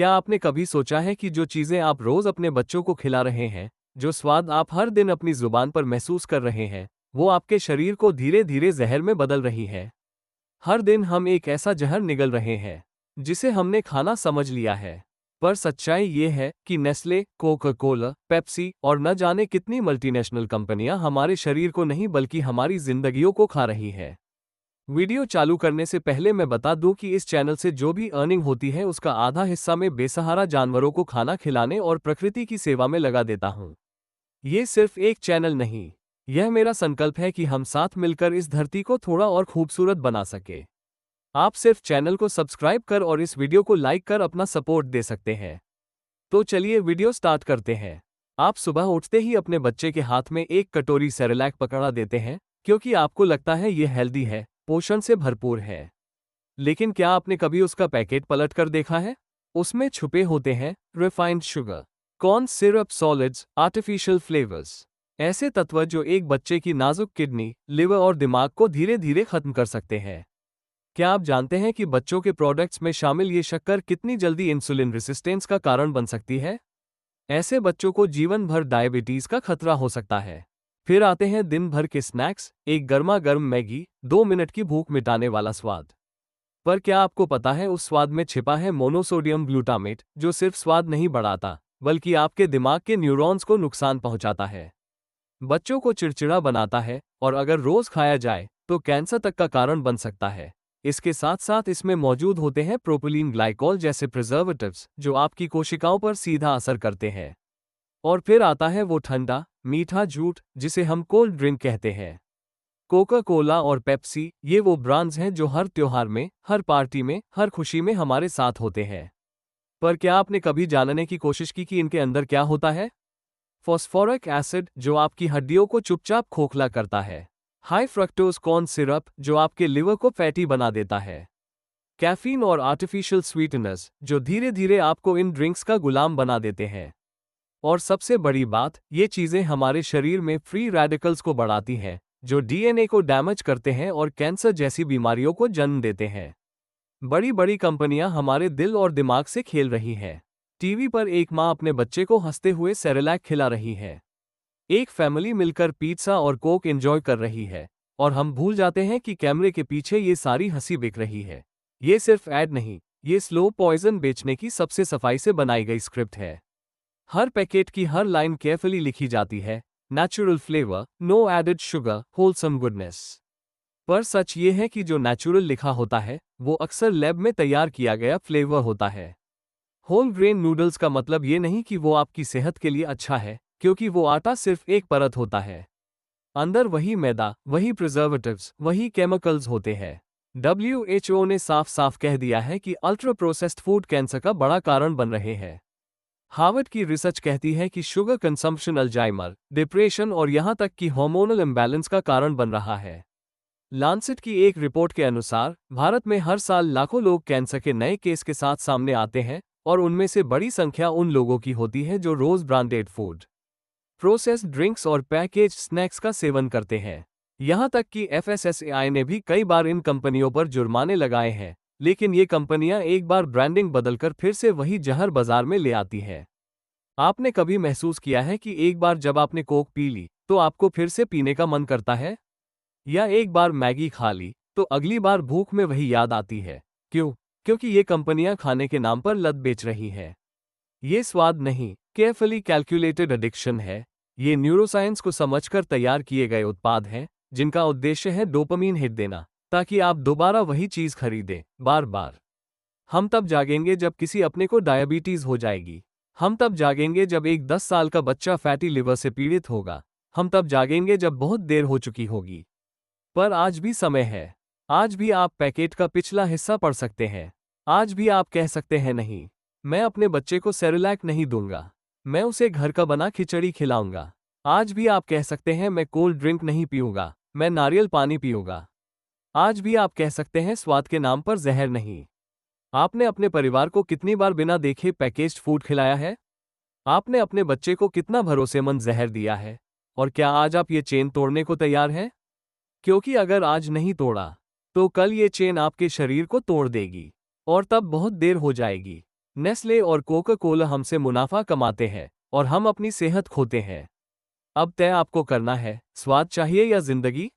क्या आपने कभी सोचा है कि जो चीज़ें आप रोज़ अपने बच्चों को खिला रहे हैं, जो स्वाद आप हर दिन अपनी ज़ुबान पर महसूस कर रहे हैं, वो आपके शरीर को धीरे धीरे जहर में बदल रही है। हर दिन हम एक ऐसा जहर निगल रहे हैं जिसे हमने खाना समझ लिया है। पर सच्चाई ये है कि नेस्ले, कोका कोला, पेप्सी और न जाने कितनी मल्टीनेशनल कंपनियां हमारे शरीर को नहीं बल्कि हमारी जिंदगियों को खा रही है। वीडियो चालू करने से पहले मैं बता दूं कि इस चैनल से जो भी अर्निंग होती है उसका आधा हिस्सा मैं बेसहारा जानवरों को खाना खिलाने और प्रकृति की सेवा में लगा देता हूं। ये सिर्फ एक चैनल नहीं, यह मेरा संकल्प है कि हम साथ मिलकर इस धरती को थोड़ा और खूबसूरत बना सके। आप सिर्फ चैनल को सब्सक्राइब कर और इस वीडियो को लाइक कर अपना सपोर्ट दे सकते हैं। तो चलिए वीडियो स्टार्ट करते हैं। आप सुबह उठते ही अपने बच्चे के हाथ में एक कटोरी सेरेलैक पकड़ा देते हैं क्योंकि आपको लगता है ये हेल्दी है, पोषण से भरपूर है। लेकिन क्या आपने कभी उसका पैकेट पलट कर देखा है? उसमें छुपे होते हैं refined sugar, corn syrup, solids, artificial flavours, ऐसे तत्व जो एक बच्चे की नाजुक किडनी, लिवर और दिमाग को धीरे धीरे खत्म कर सकते हैं। क्या आप जानते हैं कि बच्चों के प्रोडक्ट्स में शामिल ये शक्कर कितनी जल्दी इंसुलिन रेसिस्टेंस का कारण बन सकती है? ऐसे बच्चों को जीवन भर डायबिटीज का खतरा हो सकता है। फिर आते हैं दिन भर के स्नैक्स, एक गर्मा गर्म मैगी, 2 मिनट की भूख मिटाने वाला स्वाद। पर क्या आपको पता है उस स्वाद में छिपा है मोनोसोडियम ग्लूटामेट, जो सिर्फ स्वाद नहीं बढ़ाता बल्कि आपके दिमाग के न्यूरॉन्स को नुकसान पहुंचाता है, बच्चों को चिड़चिड़ा बनाता है और अगर रोज खाया जाए तो कैंसर तक का कारण बन सकता है। इसके साथ साथ इसमें मौजूद होते हैं प्रोपिलीन ग्लाइकोल जैसे प्रिजर्वेटिव्स जो आपकी कोशिकाओं पर सीधा असर करते हैं। और फिर आता है वो ठंडा मीठा झूठ जिसे हम कोल्ड ड्रिंक कहते हैं। कोका कोला और पेप्सी, ये वो ब्रांड्स हैं जो हर त्योहार में, हर पार्टी में, हर खुशी में हमारे साथ होते हैं। पर क्या आपने कभी जानने की कोशिश की कि इनके अंदर क्या होता है? फॉस्फोरिक एसिड जो आपकी हड्डियों को चुपचाप खोखला करता है, हाई फ्रक्टोज कॉर्न सिरप जो आपके लिवर को फैटी बना देता है, कैफीन और आर्टिफिशियल स्वीटनर्स जो धीरे धीरे आपको इन ड्रिंक्स का गुलाम बना देते हैं। और सबसे बड़ी बात, ये चीजें हमारे शरीर में फ्री रेडिकल्स को बढ़ाती हैं जो डीएनए को डैमेज करते हैं और कैंसर जैसी बीमारियों को जन्म देते हैं। बड़ी बड़ी कंपनियां हमारे दिल और दिमाग से खेल रही हैं। टीवी पर एक माँ अपने बच्चे को हंसते हुए सेरेलैक खिला रही है, एक फैमिली मिलकर पिज़्ज़ा और कोक एंजॉय कर रही है, और हम भूल जाते हैं कि कैमरे के पीछे ये सारी हंसी बिक रही है। ये सिर्फ ऐड नहीं, ये स्लो पॉइजन बेचने की सबसे सफाई से बनाई गई स्क्रिप्ट है। हर पैकेट की हर लाइन केयरफुली लिखी जाती है, natural flavour, no added sugar, wholesome goodness. पर सच ये है कि जो नेचुरल लिखा होता है वो अक्सर लैब में तैयार किया गया फ्लेवर होता है। होल ग्रेन नूडल्स का मतलब ये नहीं कि वो आपकी सेहत के लिए अच्छा है, क्योंकि वो आटा सिर्फ एक परत होता है। अंदर वही मैदा, वही प्रिजर्वेटिव्स, वही केमिकल्स होते हैं। WHO ने साफ साफ कह दिया है कि अल्ट्रा प्रोसेस्ड फूड कैंसर का बड़ा कारण बन रहे हैं। हार्वर्ड की रिसर्च कहती है कि शुगर कंजम्पशन अल्जाइमर, डिप्रेशन और यहां तक कि हार्मोनल इम्बैलेंस का कारण बन रहा है। लांसेट की एक रिपोर्ट के अनुसार भारत में हर साल लाखों लोग कैंसर के नए केस के साथ सामने आते हैं और उनमें से बड़ी संख्या उन लोगों की होती है जो रोज ब्रांडेड फूड, प्रोसेस्ड ड्रिंक्स और पैकेज स्नैक्स का सेवन करते हैं। यहां तक कि FSSAI ने भी कई बार इन कंपनियों पर जुर्माने लगाए हैं, लेकिन ये कंपनियां एक बार ब्रांडिंग बदलकर फिर से वही जहर बाजार में ले आती हैं। आपने कभी महसूस किया है कि एक बार जब आपने कोक पी ली तो आपको फिर से पीने का मन करता है? या एक बार मैगी खा ली तो अगली बार भूख में वही याद आती है? क्यों? क्योंकि ये कंपनियां खाने के नाम पर लत बेच रही हैं। ये स्वाद नहीं, केयरफुली कैलकुलेटेड एडिक्शन है। ये न्यूरोसाइंस को समझकर तैयार किए गए उत्पाद हैं जिनका उद्देश्य है डोपामीन हिट देना, ताकि आप दोबारा वही चीज खरीदें, बार बार। हम तब जागेंगे जब किसी अपने को डायबिटीज हो जाएगी। हम तब जागेंगे जब एक 10 साल का बच्चा फैटी लिवर से पीड़ित होगा। हम तब जागेंगे जब बहुत देर हो चुकी होगी। पर आज भी समय है। आज भी आप पैकेट का पिछला हिस्सा पढ़ सकते हैं। आज भी आप कह सकते हैं, नहीं, मैं अपने बच्चे को सेरेलैक नहीं दूंगा, मैं उसे घर का बना खिचड़ी खिलाऊंगा। आज भी आप कह सकते हैं, मैं कोल्ड ड्रिंक नहीं पीऊंगा, मैं नारियल पानी पीऊंगा। आज भी आप कह सकते हैं, स्वाद के नाम पर जहर नहीं। आपने अपने परिवार को कितनी बार बिना देखे पैकेज्ड फूड खिलाया है? आपने अपने बच्चे को कितना भरोसेमंद जहर दिया है? और क्या आज आप ये चेन तोड़ने को तैयार हैं? क्योंकि अगर आज नहीं तोड़ा तो कल ये चेन आपके शरीर को तोड़ देगी, और तब बहुत देर हो जाएगी। नेस्ले और कोका कोला हमसे मुनाफा कमाते हैं और हम अपनी सेहत खोते हैं। अब तय आपको करना है, स्वाद चाहिए या जिंदगी?